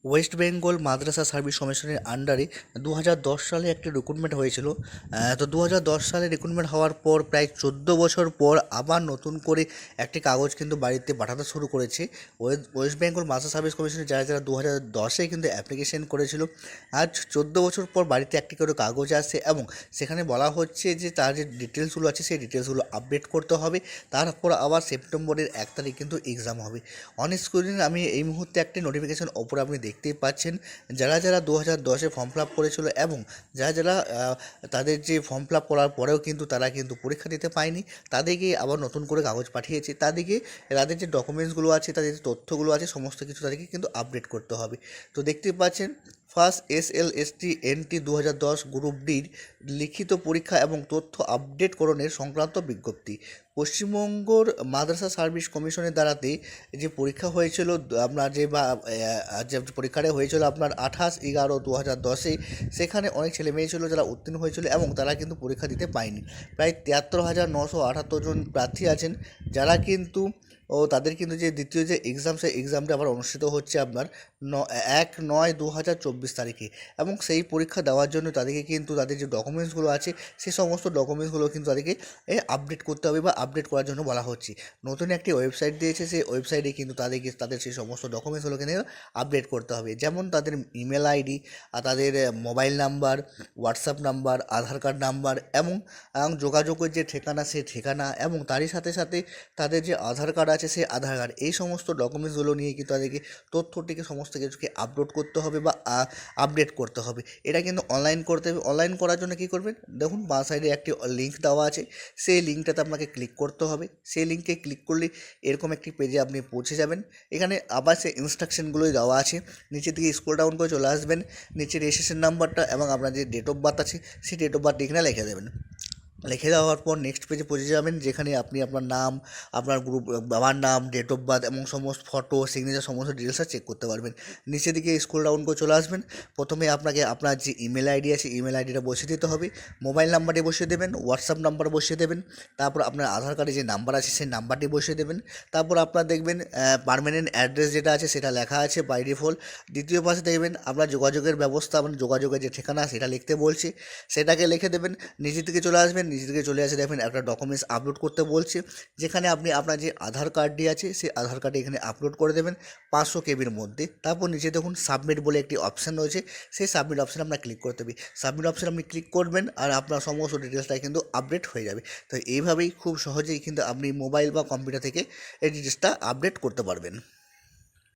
West Bengal মাদ্রাসা service কমিশনের আন্ডারে 2010 সালে একটি রিক্রুটমেন্ট হয়েছিল। তো 2010 সালে রিক্রুটমেন্ট হওয়ার পর প্রায় 14 বছর পর আবার নতুন করে একটি কাগজ কিন্তু বাড়িতে পাঠাতে শুরু করেছে ওয়েস্ট বেঙ্গল মাদ্রাসা সার্ভিস কমিশনে যারা যারা 2010-এ কিন্তু অ্যাপ্লিকেশন করেছিল। আজ 14 বছর পর বাড়িতে একটি করে কাগজ আসে এবং সেখানে বলা হচ্ছে যে তার যে ডিটেলসগুলো আছে সেই ডিটেলসগুলো আপডেট করতে হবে। তারপর আবার সেপ্টেম্বরের 1 তারিখ কিন্তু এক্সাম হবে। অন স্ক্রিন আমি এই মুহূর্তে একটি নোটিফিকেশন ওপরে আপনি দেখতেই পাচ্ছেন, যারা যারা 2010-এ ফর্ম ফিল আপ করেছিল এবং যারা যারা তাদের যে ফর্ম ফিল আপ করার পরেও কিন্তু তারা কিন্তু পরীক্ষা দিতে পায়নি, তাদেরকে আবার নতুন করে কাগজ পাঠিয়েছে। তাদেরকে তাদের যে ডকুমেন্টসগুলো আছে, তাদের যে তথ্যগুলো আছে, সমস্ত কিছু তাদেরকে কিন্তু আপডেট করতে হবে। তো দেখতেই পাচ্ছেন, ফার্স্ট SLST NT 2010 গ্রুপ ডির লিখিত পরীক্ষা এবং তথ্য আপডেটকরণের সংক্রান্ত বিজ্ঞপ্তি। পশ্চিমবঙ্গর মাদ্রাসা সার্ভিস কমিশনের দ্বারাতে যে পরীক্ষা হয়েছিল আপনার যে পরীক্ষাটা হয়েছিল আপনার 28/11/2010-এ, সেখানে অনেক ছেলে মেয়ে ছিল যারা উত্তীর্ণ হয়েছিল এবং তারা কিন্তু পরীক্ষা দিতে পায়নি। প্রায় 73,978 জন প্রার্থী আছেন যারা কিন্তু তাদের কিন্তু যে দ্বিতীয় যে এক্সাম, সেই এক্সামটা আবার অনুষ্ঠিত হচ্ছে আপনার 1/9/2024 তারিখে। এবং সেই পরীক্ষা দেওয়ার জন্য তাদেরকে কিন্তু তাদের যে ডকুমেন্টসগুলো আছে সেই সমস্ত ডকুমেন্টসগুলো কিন্তু তাদেরকে আপডেট করতে হবে বা আপডেট করার জন্য বলা হচ্ছে। নতুন একটি ওয়েবসাইট দিয়েছে, সেই ওয়েবসাইটে কিন্তু তাদেরকে তাদের সেই সমস্ত ডকুমেন্টসগুলোকে নিয়ে আপডেট করতে হবে, যেমন তাদের ইমেল আইডি, তাদের মোবাইল নাম্বার, হোয়াটসঅ্যাপ নাম্বার, আধার কার্ড নাম্বার এবং যোগাযোগের যে ঠিকানা সেই ঠিকানা, এবং তারই সাথে সাথে তাদের যে আধার কার্ড আছে সেই আধার কার্ড, এই সমস্ত ডকুমেন্টসগুলো নিয়ে কিন্তু তাদেরকে তথ্যটিকে সমস্ত কিছুকে আপলোড করতে হবে বা আপডেট করতে হবে। এটা কিন্তু অনলাইন করতে হবে। অনলাইন করার জন্য কী করবেন, দেখুন বাঁ সাইডে একটি লিঙ্ক দেওয়া আছে, সেই লিঙ্কটাতে আপনাকে ক্লিক করতে হবে। সেই লিঙ্কে ক্লিক করলে এরকম একটি পেজে আপনি পৌঁছে যাবেন। এখানে আবার সেই ইনস্ট্রাকশনগুলোই দেওয়া আছে। নিচে দিকে স্ক্রল ডাউন করে চলে আসবেন, নিচে রেজিস্ট্রেশন নাম্বারটা এবং আপনার যে ডেট অফ বার্থ আছে সেই ডেট অফ বার্থ এখানে লিখে দেবেন। লিখে দেওয়ার পর নেক্সট পেজে পৌঁছে যাবেন, যেখানে আপনি আপনার নাম, আপনার গ্রুপ বাবার নাম, ডেট অফ বার্থ এবং সমস্ত ফটো, সিগনেচার, সমস্ত ডিটেলসটা চেক করতে পারবেন। নিচের দিকে স্ক্রল ডাউন করে চলে আসবেন। প্রথমে আপনাকে আপনার যে ইমেল আইডি আছে ইমেল আইডিটা বসিয়ে দিতে হবে, মোবাইল নাম্বারটি বসিয়ে দেবেন, হোয়াটসঅ্যাপ নাম্বার বসিয়ে দেবেন, তারপর আপনার আধার কার্ডে যে নাম্বার আছে সেই নাম্বারটি বসিয়ে দেবেন। তারপর আপনার দেখবেন পার্মানেন্ট অ্যাড্রেস যেটা আছে সেটা লেখা আছে বাই ডিফল্ট। দ্বিতীয় পাশে দেখবেন আপনার যোগাযোগের ব্যবস্থা, মানে যোগাযোগের যে ঠিকানা সেটা লিখতে বলছে, সেটাকে লিখে দেবেন। নিচের দিকে চলে আসবেন, নিচের দিকে চলে আসে দেখবেন একটা ডকুমেন্টস আপলোড করতে বলছে, যেখানে আপনি আপনার যে আধার কার্ডটি আছে সেই আধার কার্ডটি এখানে আপলোড করে দেবেন 500 কেবির মধ্যে। তারপর নিচে দেখুন সাবমিট বলে একটি অপশান রয়েছে, সেই সাবমিট অপশানে আপনার ক্লিক করতে হবে। সাবমিট অপশানে আপনি ক্লিক করবেন আর আপনার সমস্ত ডিটেলসটা কিন্তু আপডেট হয়ে যাবে। তো এইভাবেই খুব সহজেই কিন্তু আপনি মোবাইল বা কম্পিউটার থেকে এই ডিটেলসটা আপডেট করতে পারবেন।